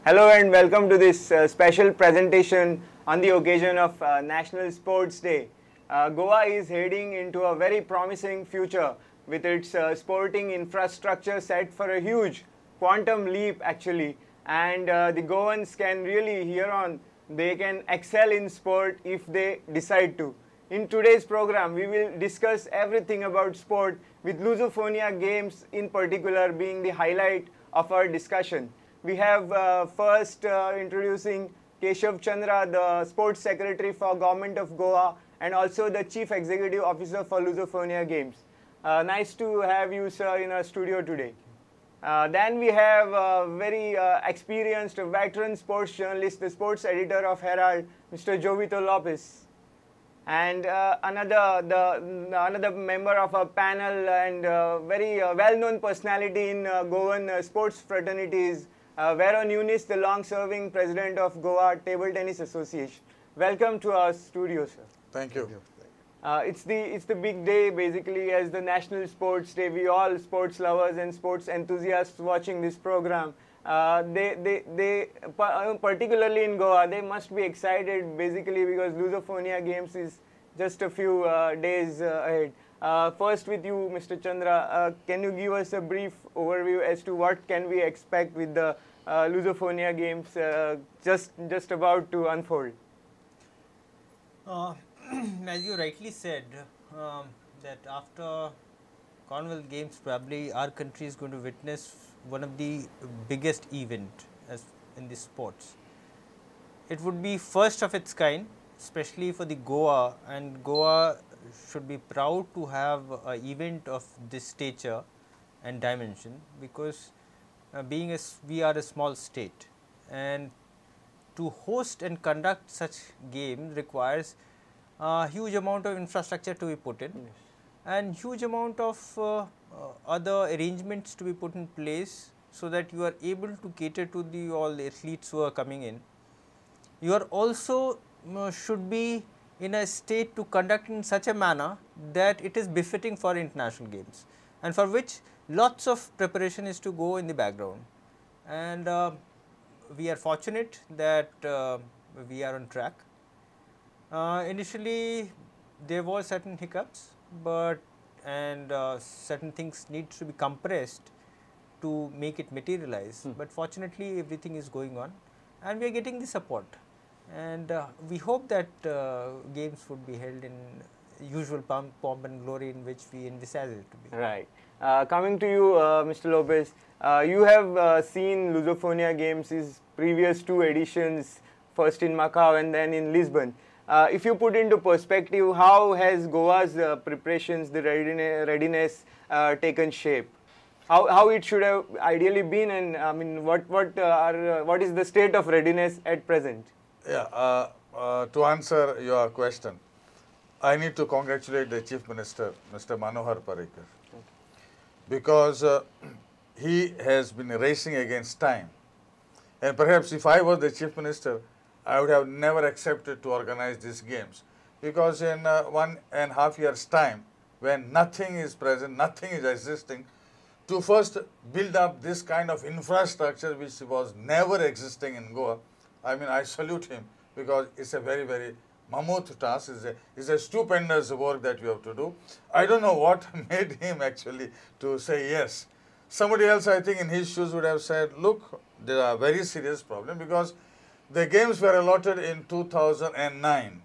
Hello and welcome to this special presentation on the occasion of National Sports Day. Goa is heading into a very promising future with its sporting infrastructure set for a huge quantum leap actually, and the Goans can really here on they can excel in sport if they decide to. In today's program we will discuss everything about sport with Lusophonia games in particular being the highlight of our discussion. We have first introducing Keshav Chandra, the Sports Secretary for Government of Goa and also the Chief Executive Officer for Lusophonia Games. Nice to have you, sir, in our studio today. Then we have a very experienced veteran sports journalist, the sports editor of Herald, Mr. Jovito Lopez. And another member of a panel and very well-known personality in Goan sports fraternities, Veron Yunis, the long-serving president of Goa Table Tennis Association. Welcome to our studio, sir. Thank you. It's the big day basically as the National Sports Day. We all sports lovers and sports enthusiasts watching this program. They particularly in Goa, they must be excited basically because Lusophonia Games is just a few days ahead. First with you, Mr. Chandra, can you give us a brief overview as to what can we expect with the Lusophonia Games just about to unfold? As you rightly said, that after Commonwealth Games, probably our country is going to witness one of the biggest event as in the sports. It would be first of its kind, especially for the Goa, and Goa should be proud to have an event of this stature and dimension because we are a small state, and to host and conduct such game requires a huge amount of infrastructure to be put in. Yes. And huge amount of other arrangements to be put in place so that you are able to cater to all the athletes who are coming in. You are also should be in a state to conduct in such a manner that it is befitting for international games, and for which lots of preparation is to go in the background. And we are fortunate that we are on track. Initially there were certain hiccups, but certain things need to be compressed to make it materialize. But fortunately everything is going on and we are getting the support, and we hope that games would be held in usual pomp and glory in which we envisage it to be. Right. Coming to you, Mr. Lopez, you have seen Lusophonia Games' previous two editions, first in Macau and then in Lisbon. If you put into perspective, how has Goa's preparations, the readiness taken shape? How it should have ideally been, and I mean, what is the state of readiness at present? Yeah, to answer your question, I need to congratulate the Chief Minister, Mr. Manohar Parrikar, because he has been racing against time. And perhaps if I was the Chief Minister, I would have never accepted to organize these games, because in 1.5 years' time, when nothing is present, nothing is existing, to first build up this kind of infrastructure which was never existing in Goa, I mean, I salute him, because it's a very, very mammoth task. It's a stupendous work that you have to do. I don't know what made him actually to say yes. Somebody else, I think, in his shoes would have said, look, there are very serious problem, because the games were allotted in 2009.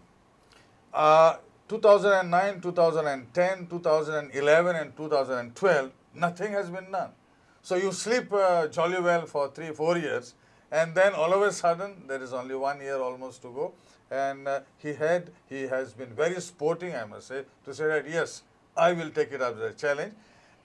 2009, 2010, 2011 and 2012, nothing has been done. So you sleep jolly well for 3-4 years, and then all of a sudden there is only 1 year almost to go, and he has been very sporting, I must say, to say that yes, I will take it up as a challenge.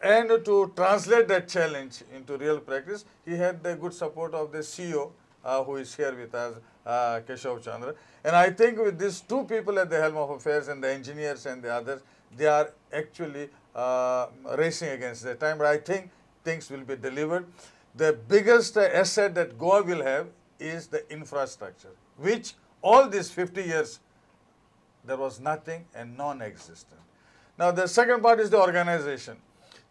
And to translate that challenge into real practice, he had the good support of the CEO who is here with us, Keshav Chandra. And I think with these two people at the helm of affairs and the engineers and the others, they are actually racing against their time. But I think things will be delivered. The biggest asset that Goa will have is the infrastructure, which all these 50 years there was nothing and non-existent. Now the second part is the organization.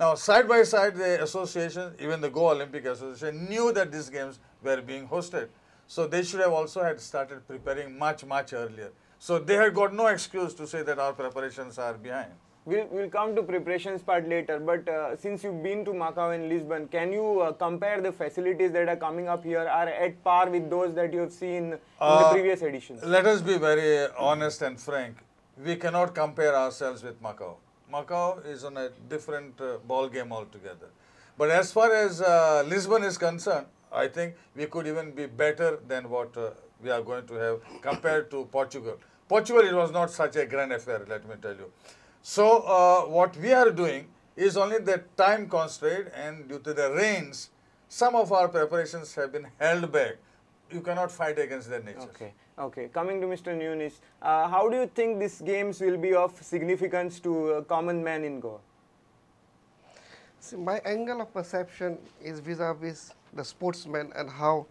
Now, side by side, the association, even the Goa Olympic Association, knew that these games were being hosted. So they should have also had started preparing much, much earlier. So they had got no excuse to say that our preparations are behind. We'll come to preparations part later, but since you've been to Macau and Lisbon, can you compare the facilities that are coming up here are at par with those that you have seen in the previous editions? Let us be very honest and frank. We cannot compare ourselves with Macau. Macau is on a different ball game altogether. But as far as Lisbon is concerned, I think we could even be better than what we are going to have compared to Portugal. Portugal, it was not such a grand affair, let me tell you. So what we are doing is only the time constraint, and due to the rains, some of our preparations have been held back. You cannot fight against their nature. Okay, okay. Coming to Mr. Nunes, how do you think these games will be of significance to a common man in Goa? See, my angle of perception is vis-a-vis the sportsmen and how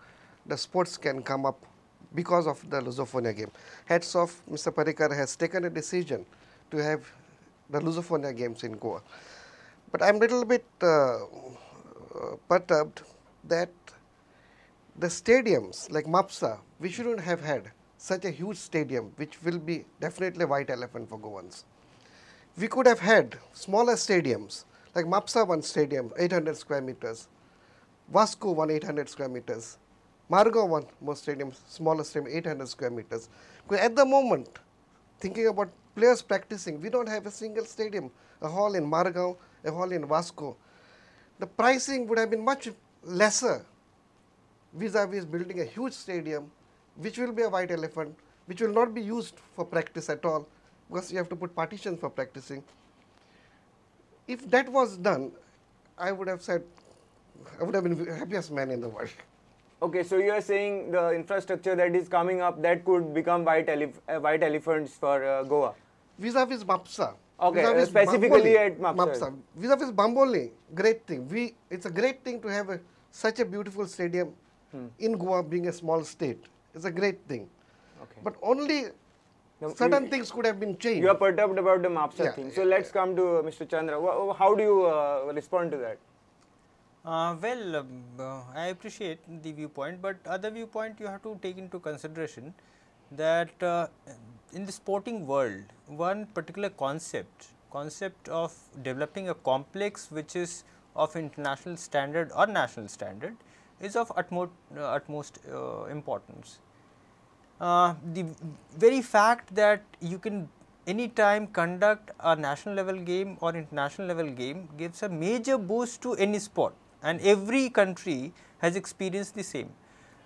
the sports can come up because of the Lusophonia game. Hats off, Mr. Parikar has taken a decision to have the Lusophonia games in Goa. But I'm a little bit perturbed that the stadiums like MAPSA, we shouldn't have had such a huge stadium, which will be definitely a white elephant for Goans. We could have had smaller stadiums like MAPSA one stadium, 800 square meters, Vasco one 800 square meters, Margao one more stadium, smaller stadium, 800 square meters. Because at the moment, thinking about players practicing, we don't have a single stadium, a hall in Margao, a hall in Vasco. The pricing would have been much lesser vis-a-vis building a huge stadium, which will be a white elephant, which will not be used for practice at all, because you have to put partitions for practicing. If that was done, I would have said, I would have been the happiest man in the world. Okay, so you are saying the infrastructure that is coming up, that could become white elephants for Goa? Vis-a-vis MAPSA. Okay, vis-a-vis specifically Bamboli, at MAPSA. Vis-a-vis Bamboli, great thing. It's a great thing to have such a beautiful stadium in Goa, being a small state. It's a great thing. Okay. But only certain things could have been changed. You are perturbed about the MAPSA thing. Yeah, So let's come to Mr. Chandra. How do you respond to that? I appreciate the viewpoint, but other viewpoint you have to take into consideration that in the sporting world, one particular concept of developing a complex which is of international standard or national standard is of utmost importance. The very fact that you can anytime conduct a national level game or international level game gives a major boost to any sport, and every country has experienced the same.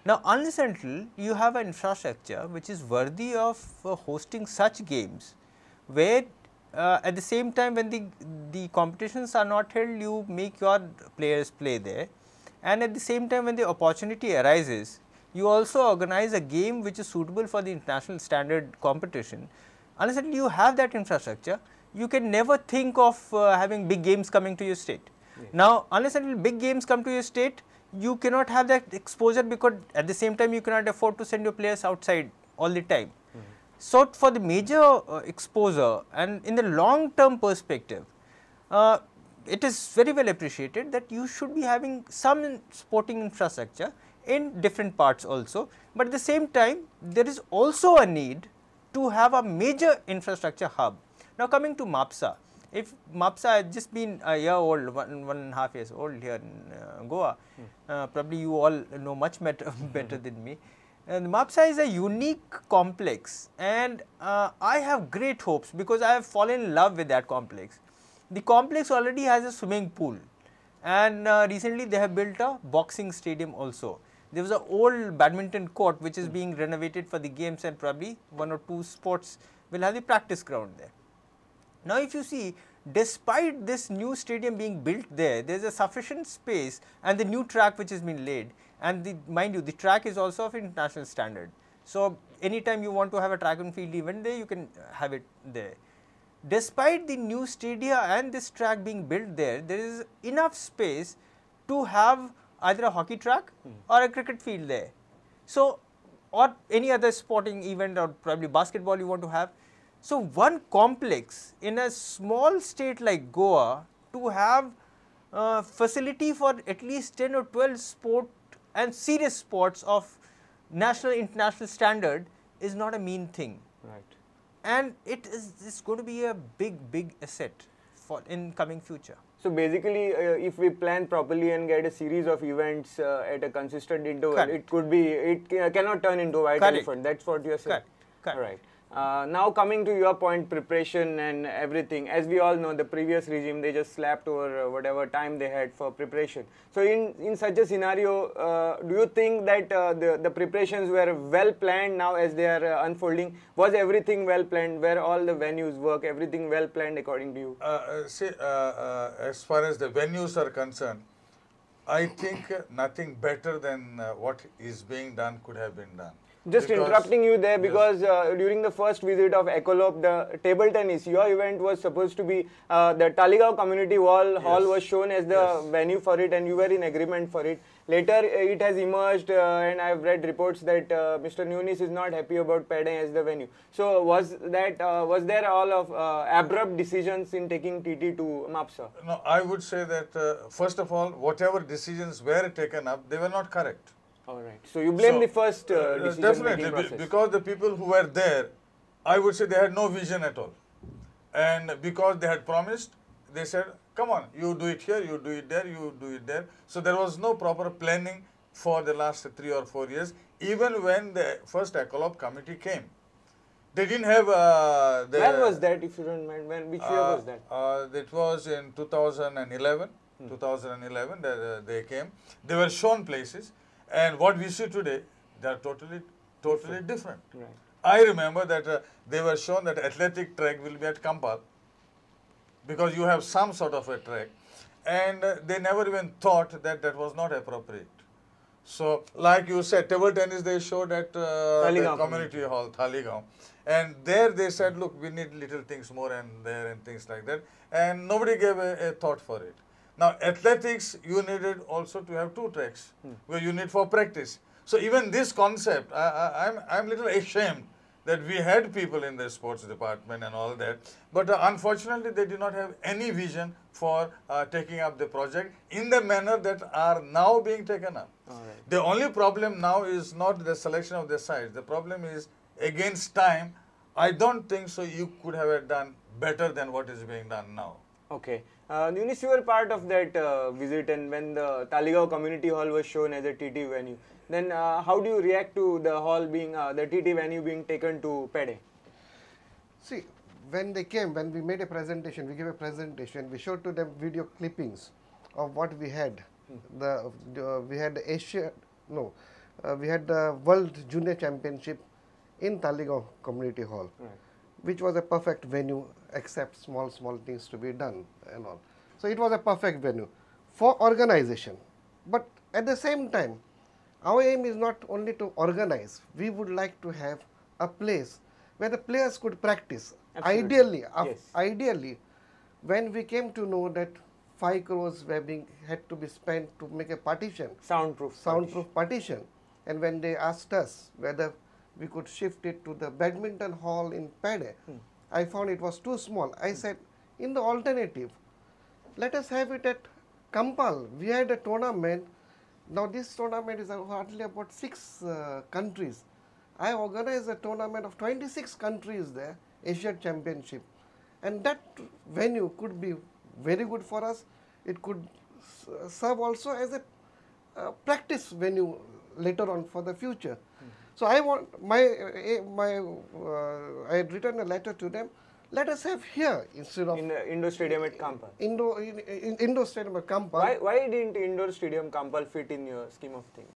Now, unless until you have an infrastructure which is worthy of hosting such games, where at the same time when the competitions are not held, you make your players play there, and at the same time when the opportunity arises, you also organize a game which is suitable for the international standard competition. Unless until you have that infrastructure, you can never think of having big games coming to your state. Yes. Now, unless until big games come to your state, you cannot have that exposure, because at the same time you cannot afford to send your players outside all the time. So, for the major exposure and in the long term perspective, it is very well appreciated that you should be having some sporting infrastructure in different parts also, but at the same time there is also a need to have a major infrastructure hub. Now, coming to MAPSA, if MAPSA has just been a year old, one and a half years old here in Goa, probably you all know much better than me. And MAPSA is a unique complex, and I have great hopes because I have fallen in love with that complex. The complex already has a swimming pool, and recently they have built a boxing stadium also. There was an old badminton court which is being renovated for the games, and probably one or two sports will have the practice ground there. Now, if you see, despite this new stadium being built there is a sufficient space and the new track which has been laid, and mind you, the track is also of international standard. So, anytime you want to have a track and field event there, you can have it there. Despite the new stadia and this track being built there is enough space to have either a hockey track or a cricket field there. So, or any other sporting event, or probably basketball you want to have. So, one complex in a small state like Goa to have facility for at least 10 or 12 sport and serious sports of national international standard is not a mean thing. Right. And it's going to be a big asset for in coming future. So basically, if we plan properly and get a series of events at a consistent interval, Correct. it could be, cannot turn into a white Correct. elephant. That's what you're saying. Correct. Right. Now coming to your point, preparation and everything. As we all know, the previous regime, they just slapped over whatever time they had for preparation. So in such a scenario, do you think that the preparations were well planned now as they are unfolding? Was everything well planned? Were all the venues work? Everything well planned according to you? As far as the venues are concerned, I think nothing better than what is being done could have been done. Just Because- interrupting you there because during the first visit of Ecolop, the table tennis, your event was supposed to be the Talegaon Community Hall was shown as the venue for it, and you were in agreement for it. Later, it has emerged, and I've read reports that Mr. Nunes is not happy about Pede as the venue. So, was there all of abrupt decisions in taking TT to Mapsa? No, I would say that first of all, whatever decisions were taken up, they were not correct. All right. So, you blame the first decision Definitely, making process. because the people who were there, I would say they had no vision at all. And because they had promised, they said, come on, you do it here, you do it there, you do it there. So there was no proper planning for the last 3 or 4 years, even when the first Ecolop committee came. They didn't have when was that, if you don't mind? Which year was that? It was in 2011. 2011, they came. They were shown places. And what we see today, they are totally different. Right. I remember that they were shown that athletic track will be at Kampal because you have some sort of a track, and they never even thought that that was not appropriate. So, like you said, table tennis they showed at the community hall, Talegaon, and there they said, look, we need little things more and there and things like that, and nobody gave a thought for it. Now, athletics, you needed also to have 2 tracks where you need for practice. So, even this concept, I'm little ashamed that we had people in the sports department and all that, but unfortunately, they did not have any vision for taking up the project in the manner that are now being taken up. All right. The only problem now is not the selection of the sites. The problem is against time. I don't think so you could have done better than what is being done now. Okay. Nunes, you were part of that visit, and when the Talegaon Community Hall was shown as a TT venue, then how do you react to the hall being, the TT venue being taken to Pede? See, when they came, when we made a presentation, we gave a presentation, we showed to them video clippings of what we had. We had we had the World Junior Championship in Talegaon Community Hall, which was a perfect venue except small things to be done and all. So it was a perfect venue for organization. But at the same time, our aim is not only to organize. We would like to have a place where the players could practice. Absolutely. Ideally, when we came to know that 5 crores were had to be spent to make a partition, Soundproof partition, and when they asked us whether we could shift it to the badminton hall in Pede, I found it was too small. I said, in the alternative, let us have it at Kampal. We had a tournament. Now this tournament is hardly about 6 countries. I organized a tournament of 26 countries there, Asian Championship. And that venue could be very good for us. It could serve also as a practice venue later on for the future. So I want I had written a letter to them. Let us have here instead of in the indoor stadium at Kampal. Indoor stadium at Kampal. Why didn't indoor stadium Kampal fit in your scheme of things?